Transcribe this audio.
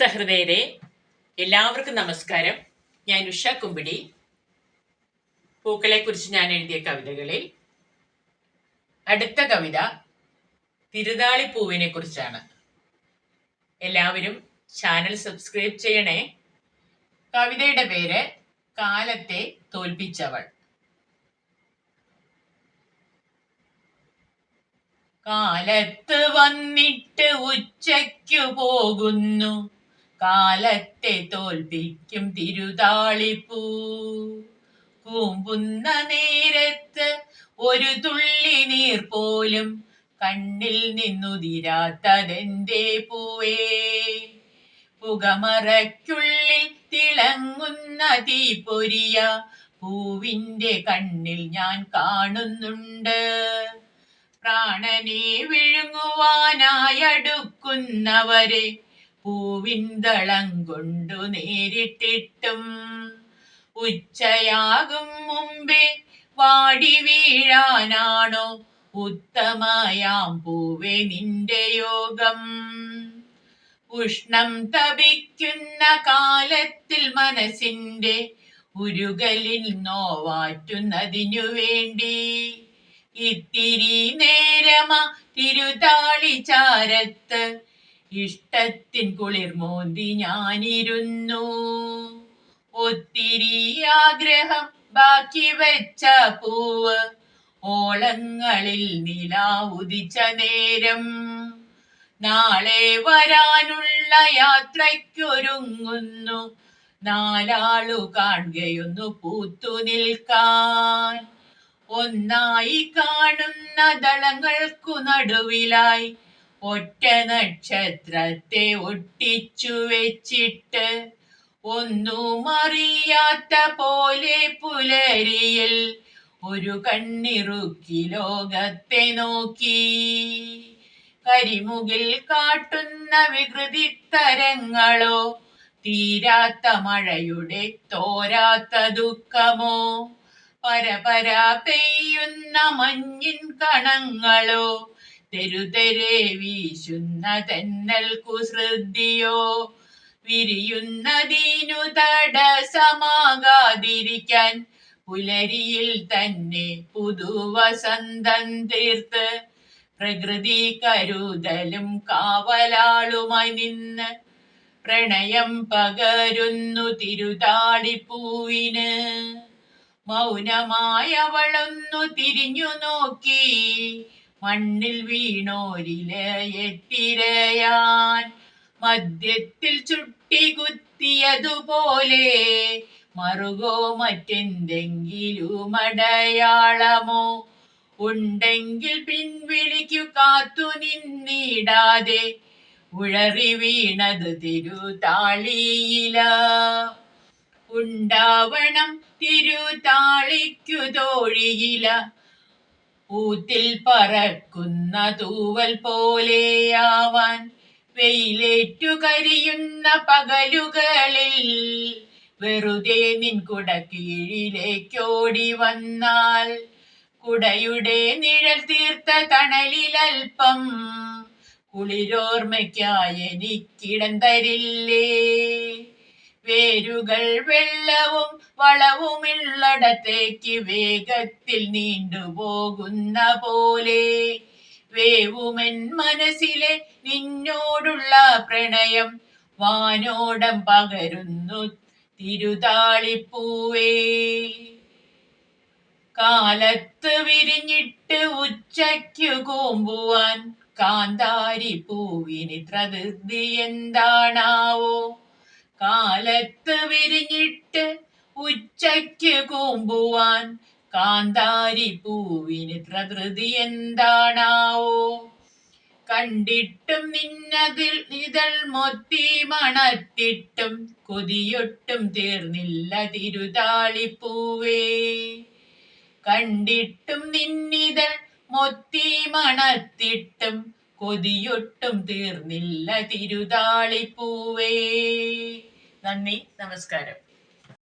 സഹൃദയരെ, എല്ലാവർക്കും നമസ്കാരം. ഞാൻ ഉഷ കുമ്പിടി. പൂക്കളെ കുറിച്ച് ഞാൻ എഴുതിയ കവിതകളിൽ അടുത്ത കവിത തിരുതാളിപ്പൂവിനെ കുറിച്ചാണ്. എല്ലാവരും ചാനൽ സബ്സ്ക്രൈബ് ചെയ്യണേ. കവിതയുടെ പേര് കാലത്തെ തോൽപ്പിച്ചവൾ. കാലത്ത് വന്നിട്ട് ഉച്ചയ്ക്കു പോകുന്നു, കാലത്തെ തോൽപ്പിക്കും തിരുതാളിപ്പൂ. കൂമ്പുന്ന നേരത്ത് ഒരു തുള്ളി നീർ പോലും കണ്ണിൽ നിന്നുതിരാത്തതെന്തേ പൂവേ? പുകമറയ്ക്കുള്ളിൽ തിളങ്ങുന്ന തീപ്പൊരിയ പൂവിന്റെ കണ്ണിൽ ഞാൻ കാണുന്നുണ്ട്. പ്രാണനെ വിഴുങ്ങുവാനായി അടുക്കുന്നവരെ പൂവിൻതളം കൊണ്ടു നേരിട്ടിട്ടും ഉച്ചയാകും മുമ്പേ വാടി വീഴാനാണോ ഉത്തമയാം പൂവേ നിന്റെ യോഗം? ഉഷ്ണം തപിക്കുന്ന കാലത്തിൽ മനസ്സിന്റെ ഉരുകലിൽ നോവാറ്റുന്നതിനു വേണ്ടി ഇത്തിരി നേരമാ തിരുതാളി ചാരത്ത് ഇഷ്ടത്തിൻ കുളിർമോന്തി ഞാനിരുന്നു. ഒത്തിരി ആഗ്രഹം ബാക്കി വെച്ച പൂവ് ഓളങ്ങളിൽ നിലാവുദിച്ച നേരം, നാളെ വരാനുള്ള യാത്രയ്ക്കൊരുങ്ങുന്നു നാലാളു കാണുകയൊന്നു പൂത്തു നിൽക്കാൻ. ഒന്നായി കാണുന്ന ദളങ്ങൾക്കു നടുവിലായി ഒറ്റ നക്ഷത്രത്തെ ഒട്ടിച്ചു വെച്ചിട്ട് ഒന്നും അറിയാത്ത പോലെ പുലരിയിൽ ഒരു കണ്ണിറുക്കി ലോകത്തെ നോക്കി. കരിമുകിൽ കാട്ടുന്ന വികൃതി തരങ്ങളോ, തീരാത്ത മഴയുടെ തോരാത്ത ദുഃഖമോ, പരപര പെയ്യുന്ന മഞ്ഞിൻ കണങ്ങളോ, തെരുതെരെ വീശുന്ന തെന്നൽ കുസൃതിയോ, വിരിയുന്നതിനു തടസ്സമാകാതിരിക്കാൻ പുലരിയിൽ തന്നെ പുതുവസന്തം തീർത്ത് പ്രകൃതി കരുതലും കാവലാളുമായി നിന്ന് പ്രണയം പകരുന്നു തിരുതാളിപ്പൂവിന്. മൗനമായവളൊന്നു തിരിഞ്ഞു നോക്കി മണ്ണിൽ വീണോരില് എത്തിരയാൻ. മധ്യത്തിൽ ചുട്ടി കുത്തിയതുപോലെ മറുകോ മറ്റെന്തെങ്കിലും അടയാളമോ ഉണ്ടെങ്കിൽ പിൻവിളിക്കു കാത്തു നിന്നിടാതെ ഉഴറി വീണത് തിരുതാളിയില. ഉണ്ടാവണം തിരുതാളിക്കു തോഴിയില, ഊത്തിൽ പറക്കുന്ന തൂവൽ പോലെയാവാൻ. വെയിലേറ്റു കരിയുന്ന പകലുകളിൽ വെറുതെ നിൻ കുടക്കീഴിലേക്കോടി വന്നാൽ കുടയുടെ നിഴൽ തീർത്ത തണലിലൽപ്പം കുളിരോർമ്മയ്ക്കായി എനിക്കിടം തരില്ലേ? വേരുകൾ വെള്ളവും വളവുമുള്ളിടത്തേക്ക് വേഗത്തിൽ നീണ്ടുപോകുന്ന പോലെ വേവുമെൻ മനസ്സിലെ നിന്നോടുള്ള പ്രണയം വാനോടം പകരുന്നു തിരുതാളിപ്പൂവേ. കാലത്ത് വിരിഞ്ഞിട്ട് ഉച്ചയ്ക്കു കൂമ്പുവാൻ കാന്താരി പൂവിനിത്ര ധൃതി എന്താണാവോ? കാലത്ത് വിരിഞ്ഞിട്ട് ഉച്ചയ്ക്ക് കൂമ്പുവാൻ കാന്താരി പൂവിനിത്ര ധൃതി എന്താണാവോ? കണ്ടിട്ടും നിന്നതിൽ ഇതൾ മൊത്തി മണത്തിട്ടും കൊതിയൊട്ടും തീർന്നില്ല തിരുതാളിപ്പൂവേ. കണ്ടിട്ടും നിന്നിതൾ മൊത്തി മണത്തിട്ടും കൊതിയൊട്ടും തീർന്നില്ല തിരുതാളിപ്പൂവേ. നന്ദി, നമസ്കാരം.